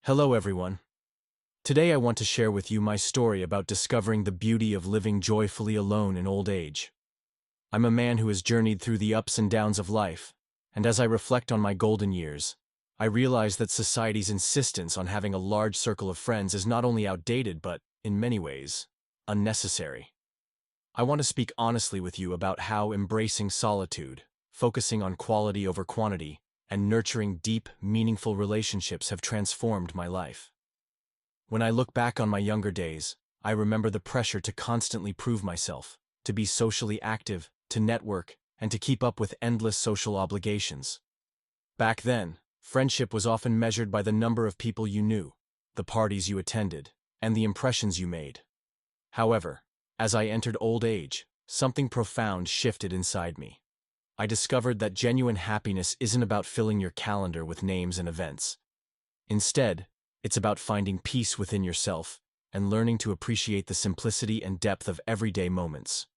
Hello everyone. Today I want to share with you my story about discovering the beauty of living joyfully alone in old age. I'm a man who has journeyed through the ups and downs of life, and as I reflect on my golden years, I realize that society's insistence on having a large circle of friends is not only outdated but, in many ways, unnecessary. I want to speak honestly with you about how embracing solitude, focusing on quality over quantity, and nurturing deep, meaningful relationships have transformed my life. When I look back on my younger days, I remember the pressure to constantly prove myself, to be socially active, to network, and to keep up with endless social obligations. Back then, friendship was often measured by the number of people you knew, the parties you attended, and the impressions you made. However, as I entered old age, something profound shifted inside me. I discovered that genuine happiness isn't about filling your calendar with names and events. Instead, it's about finding peace within yourself and learning to appreciate the simplicity and depth of everyday moments.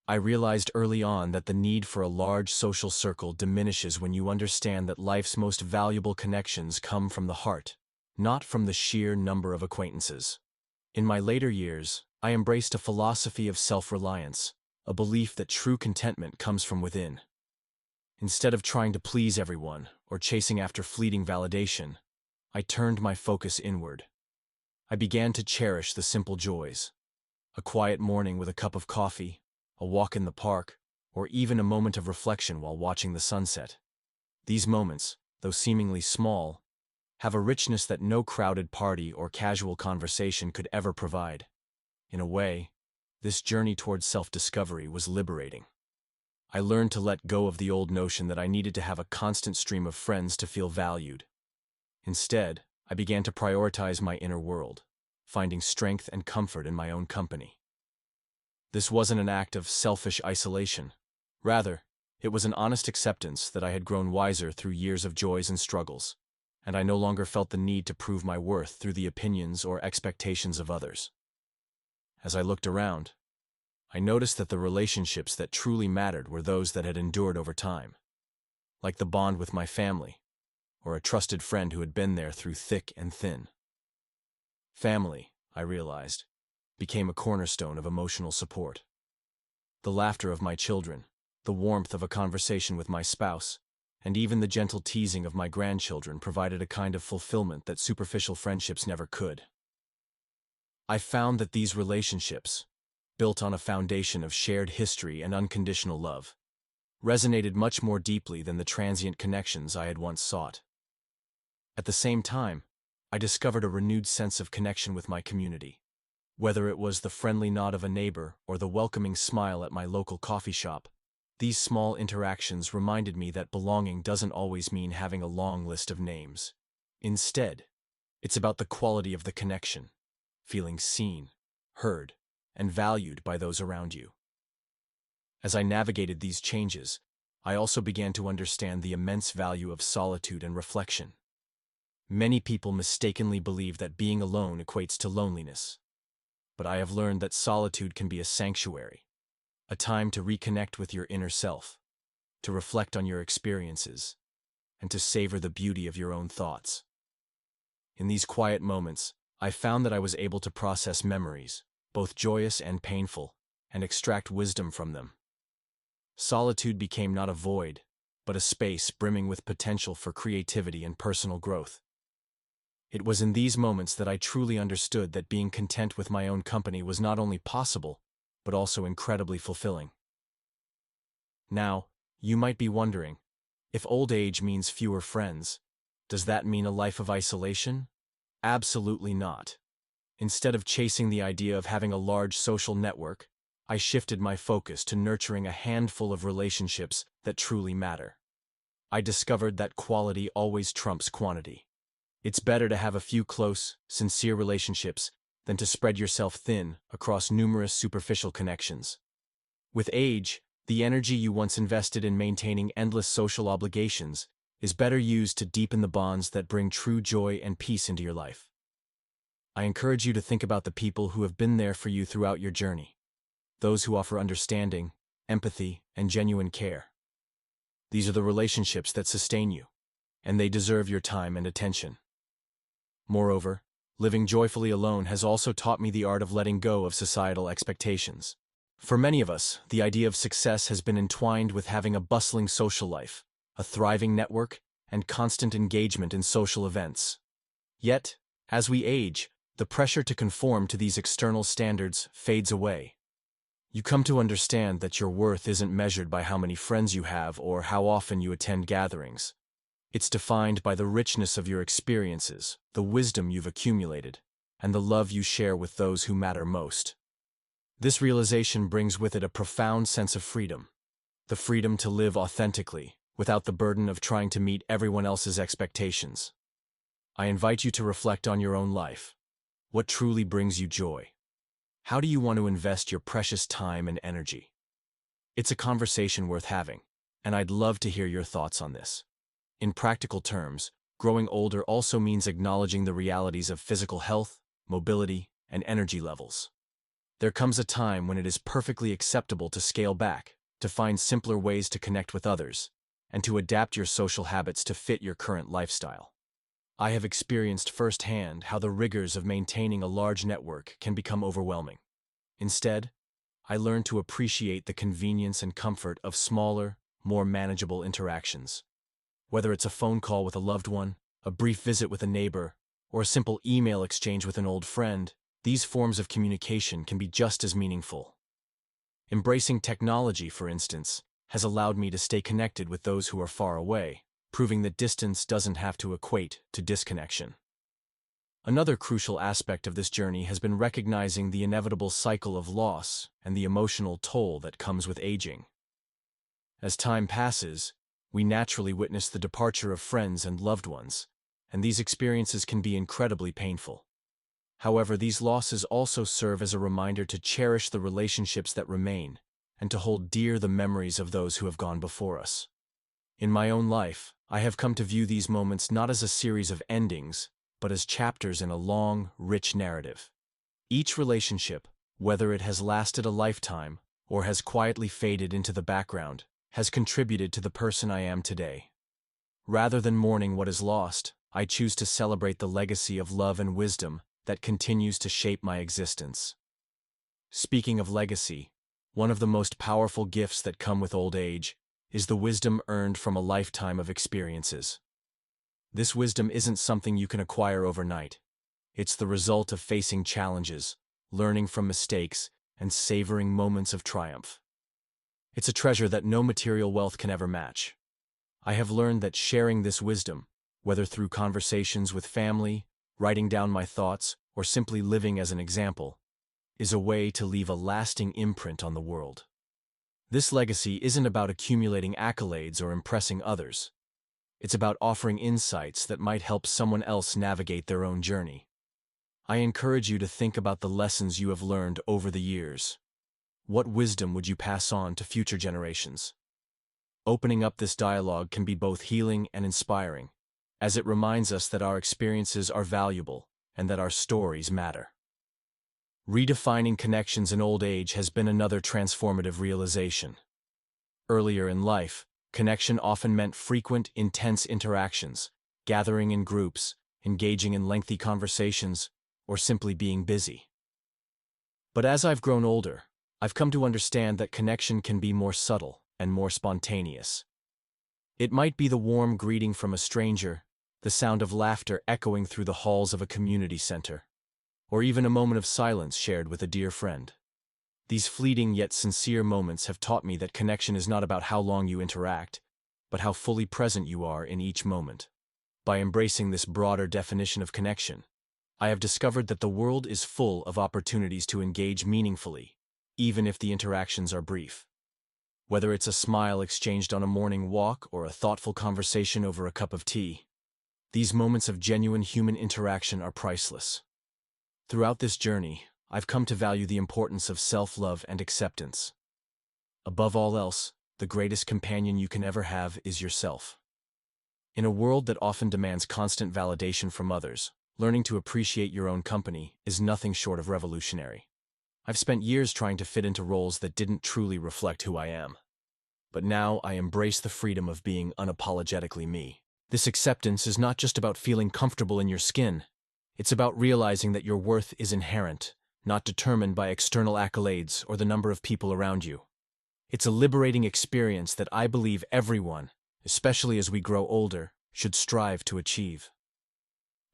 I realized early on that the need for a large social circle diminishes when you understand that life's most valuable connections come from the heart, not from the sheer number of acquaintances. In my later years, I embraced a philosophy of self-reliance, a belief that true contentment comes from within. Instead of trying to please everyone or chasing after fleeting validation, I turned my focus inward. I began to cherish the simple joys: a quiet morning with a cup of coffee, a walk in the park, or even a moment of reflection while watching the sunset. These moments, though seemingly small, have a richness that no crowded party or casual conversation could ever provide. In a way, this journey towards self-discovery was liberating. I learned to let go of the old notion that I needed to have a constant stream of friends to feel valued. Instead, I began to prioritize my inner world, finding strength and comfort in my own company. This wasn't an act of selfish isolation. Rather, it was an honest acceptance that I had grown wiser through years of joys and struggles, and I no longer felt the need to prove my worth through the opinions or expectations of others. As I looked around, I noticed that the relationships that truly mattered were those that had endured over time, like the bond with my family, or a trusted friend who had been there through thick and thin. Family, I realized, became a cornerstone of emotional support. The laughter of my children, the warmth of a conversation with my spouse, and even the gentle teasing of my grandchildren provided a kind of fulfillment that superficial friendships never could. I found that these relationships, built on a foundation of shared history and unconditional love, resonated much more deeply than the transient connections I had once sought. At the same time, I discovered a renewed sense of connection with my community. Whether it was the friendly nod of a neighbor or the welcoming smile at my local coffee shop, these small interactions reminded me that belonging doesn't always mean having a long list of names. Instead, it's about the quality of the connection, feeling seen, heard, and valued by those around you. As I navigated these changes, I also began to understand the immense value of solitude and reflection. Many people mistakenly believe that being alone equates to loneliness, but I have learned that solitude can be a sanctuary, a time to reconnect with your inner self, to reflect on your experiences, and to savor the beauty of your own thoughts. In these quiet moments, I found that I was able to process memories, both joyous and painful, and extract wisdom from them. Solitude became not a void, but a space brimming with potential for creativity and personal growth. It was in these moments that I truly understood that being content with my own company was not only possible, but also incredibly fulfilling. Now, you might be wondering, if old age means fewer friends, does that mean a life of isolation? Absolutely not. Instead of chasing the idea of having a large social network, I shifted my focus to nurturing a handful of relationships that truly matter. I discovered that quality always trumps quantity. It's better to have a few close, sincere relationships than to spread yourself thin across numerous superficial connections. With age, the energy you once invested in maintaining endless social obligations is better used to deepen the bonds that bring true joy and peace into your life. I encourage you to think about the people who have been there for you throughout your journey, those who offer understanding, empathy, and genuine care. These are the relationships that sustain you, and they deserve your time and attention. Moreover, living joyfully alone has also taught me the art of letting go of societal expectations. For many of us, the idea of success has been entwined with having a bustling social life, a thriving network, and constant engagement in social events. Yet, as we age, the pressure to conform to these external standards fades away. You come to understand that your worth isn't measured by how many friends you have or how often you attend gatherings. It's defined by the richness of your experiences, the wisdom you've accumulated, and the love you share with those who matter most. This realization brings with it a profound sense of freedom, the freedom to live authentically, without the burden of trying to meet everyone else's expectations. I invite you to reflect on your own life. What truly brings you joy? How do you want to invest your precious time and energy? It's a conversation worth having, and I'd love to hear your thoughts on this. In practical terms, growing older also means acknowledging the realities of physical health, mobility, and energy levels. There comes a time when it is perfectly acceptable to scale back, to find simpler ways to connect with others, and to adapt your social habits to fit your current lifestyle. I have experienced firsthand how the rigors of maintaining a large network can become overwhelming. Instead, I learned to appreciate the convenience and comfort of smaller, more manageable interactions. Whether it's a phone call with a loved one, a brief visit with a neighbor, or a simple email exchange with an old friend, these forms of communication can be just as meaningful. Embracing technology, for instance, has allowed me to stay connected with those who are far away, proving that distance doesn't have to equate to disconnection. Another crucial aspect of this journey has been recognizing the inevitable cycle of loss and the emotional toll that comes with aging. As time passes, we naturally witness the departure of friends and loved ones, and these experiences can be incredibly painful. However, these losses also serve as a reminder to cherish the relationships that remain, and to hold dear the memories of those who have gone before us. In my own life, I have come to view these moments not as a series of endings, but as chapters in a long, rich narrative. Each relationship, whether it has lasted a lifetime or has quietly faded into the background, has contributed to the person I am today. Rather than mourning what is lost, I choose to celebrate the legacy of love and wisdom that continues to shape my existence. Speaking of legacy, one of the most powerful gifts that come with old age is the wisdom earned from a lifetime of experiences. This wisdom isn't something you can acquire overnight. It's the result of facing challenges, learning from mistakes, and savoring moments of triumph. It's a treasure that no material wealth can ever match. I have learned that sharing this wisdom, whether through conversations with family, writing down my thoughts, or simply living as an example, is a way to leave a lasting imprint on the world. This legacy isn't about accumulating accolades or impressing others. It's about offering insights that might help someone else navigate their own journey. I encourage you to think about the lessons you have learned over the years. What wisdom would you pass on to future generations? Opening up this dialogue can be both healing and inspiring, as it reminds us that our experiences are valuable and that our stories matter. Redefining connections in old age has been another transformative realization. Earlier in life, connection often meant frequent, intense interactions, gathering in groups, engaging in lengthy conversations, or simply being busy. But as I've grown older, I've come to understand that connection can be more subtle and more spontaneous. It might be the warm greeting from a stranger, the sound of laughter echoing through the halls of a community center, or even a moment of silence shared with a dear friend. These fleeting yet sincere moments have taught me that connection is not about how long you interact, but how fully present you are in each moment. By embracing this broader definition of connection, I have discovered that the world is full of opportunities to engage meaningfully, even if the interactions are brief. Whether it's a smile exchanged on a morning walk or a thoughtful conversation over a cup of tea, these moments of genuine human interaction are priceless. Throughout this journey, I've come to value the importance of self-love and acceptance. Above all else, the greatest companion you can ever have is yourself. In a world that often demands constant validation from others, learning to appreciate your own company is nothing short of revolutionary. I've spent years trying to fit into roles that didn't truly reflect who I am. But now I embrace the freedom of being unapologetically me. This acceptance is not just about feeling comfortable in your skin. It's about realizing that your worth is inherent, not determined by external accolades or the number of people around you. It's a liberating experience that I believe everyone, especially as we grow older, should strive to achieve.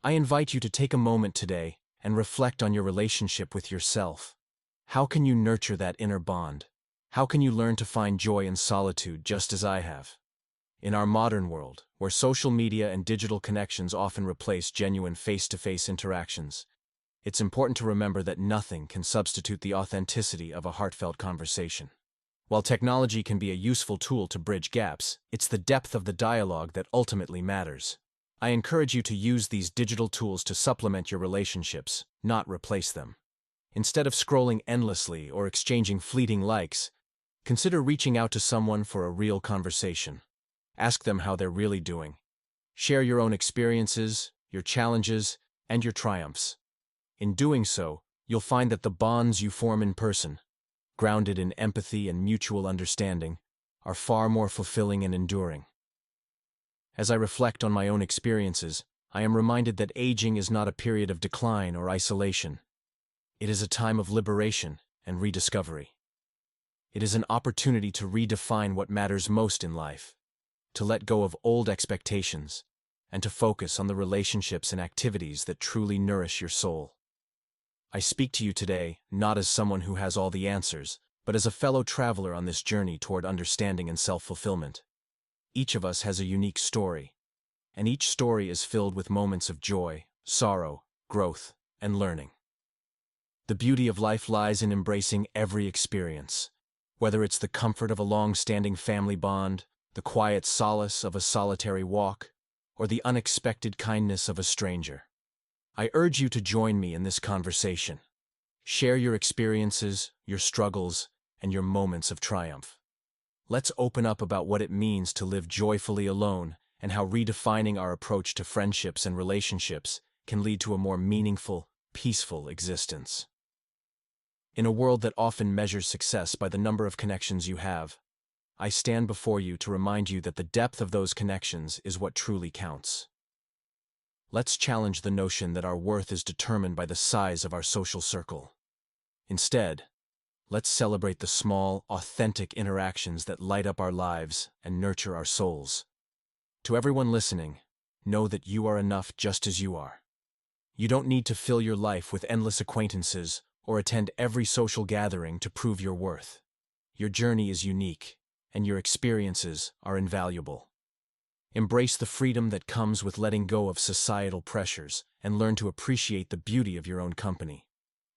I invite you to take a moment today and reflect on your relationship with yourself. How can you nurture that inner bond? How can you learn to find joy in solitude just as I have? In our modern world, where social media and digital connections often replace genuine face-to-face interactions, it's important to remember that nothing can substitute the authenticity of a heartfelt conversation. While technology can be a useful tool to bridge gaps, it's the depth of the dialogue that ultimately matters. I encourage you to use these digital tools to supplement your relationships, not replace them. Instead of scrolling endlessly or exchanging fleeting likes, consider reaching out to someone for a real conversation. Ask them how they're really doing. Share your own experiences, your challenges, and your triumphs. In doing so, you'll find that the bonds you form in person, grounded in empathy and mutual understanding, are far more fulfilling and enduring. As I reflect on my own experiences, I am reminded that aging is not a period of decline or isolation. It is a time of liberation and rediscovery. It is an opportunity to redefine what matters most in life, to let go of old expectations, and to focus on the relationships and activities that truly nourish your soul. I speak to you today not as someone who has all the answers, but as a fellow traveler on this journey toward understanding and self-fulfillment. Each of us has a unique story, and each story is filled with moments of joy, sorrow, growth, and learning. The beauty of life lies in embracing every experience, whether it's the comfort of a long-standing family bond, the quiet solace of a solitary walk, or the unexpected kindness of a stranger. I urge you to join me in this conversation. Share your experiences, your struggles, and your moments of triumph. Let's open up about what it means to live joyfully alone and how redefining our approach to friendships and relationships can lead to a more meaningful, peaceful existence. In a world that often measures success by the number of connections you have, I stand before you to remind you that the depth of those connections is what truly counts. Let's challenge the notion that our worth is determined by the size of our social circle. Instead, let's celebrate the small, authentic interactions that light up our lives and nurture our souls. To everyone listening, know that you are enough just as you are. You don't need to fill your life with endless acquaintances or attend every social gathering to prove your worth. Your journey is unique, and your experiences are invaluable. Embrace the freedom that comes with letting go of societal pressures and learn to appreciate the beauty of your own company.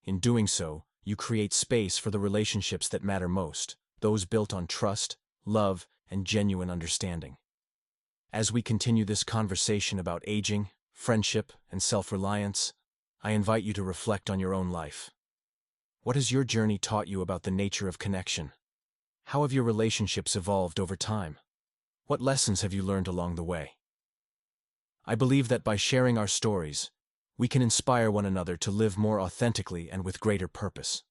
In doing so, you create space for the relationships that matter most, those built on trust, love, and genuine understanding. As we continue this conversation about aging, friendship, and self-reliance, I invite you to reflect on your own life. What has your journey taught you about the nature of connection? How have your relationships evolved over time? What lessons have you learned along the way? I believe that by sharing our stories, we can inspire one another to live more authentically and with greater purpose.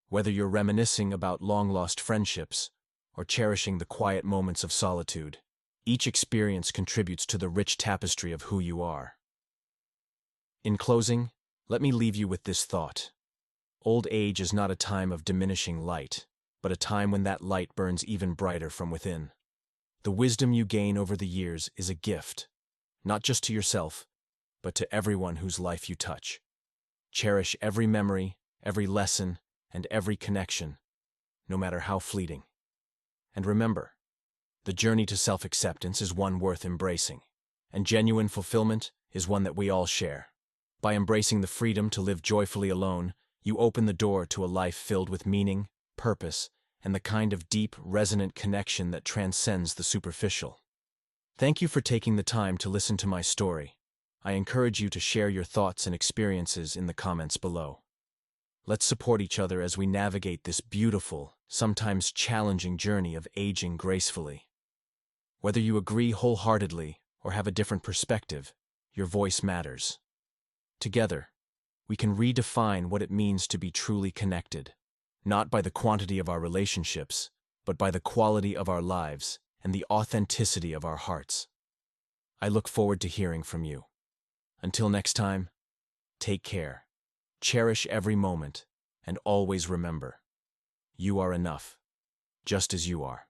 Whether you're reminiscing about long-lost friendships or cherishing the quiet moments of solitude, each experience contributes to the rich tapestry of who you are. In closing, let me leave you with this thought. Old age is not a time of diminishing light, but a time when that light burns even brighter from within. The wisdom you gain over the years is a gift, not just to yourself, but to everyone whose life you touch. Cherish every memory, every lesson, and every connection, no matter how fleeting. And remember, the journey to self-acceptance is one worth embracing, and genuine fulfillment is one that we all share. By embracing the freedom to live joyfully alone, you open the door to a life filled with meaning, purpose, and the kind of deep, resonant connection that transcends the superficial. Thank you for taking the time to listen to my story. I encourage you to share your thoughts and experiences in the comments below. Let's support each other as we navigate this beautiful, sometimes challenging journey of aging gracefully. Whether you agree wholeheartedly or have a different perspective, your voice matters. Together, we can redefine what it means to be truly connected, not by the quantity of our relationships, but by the quality of our lives and the authenticity of our hearts. I look forward to hearing from you. Until next time, Take care. Cherish every moment, and always remember, you are enough, just as you are.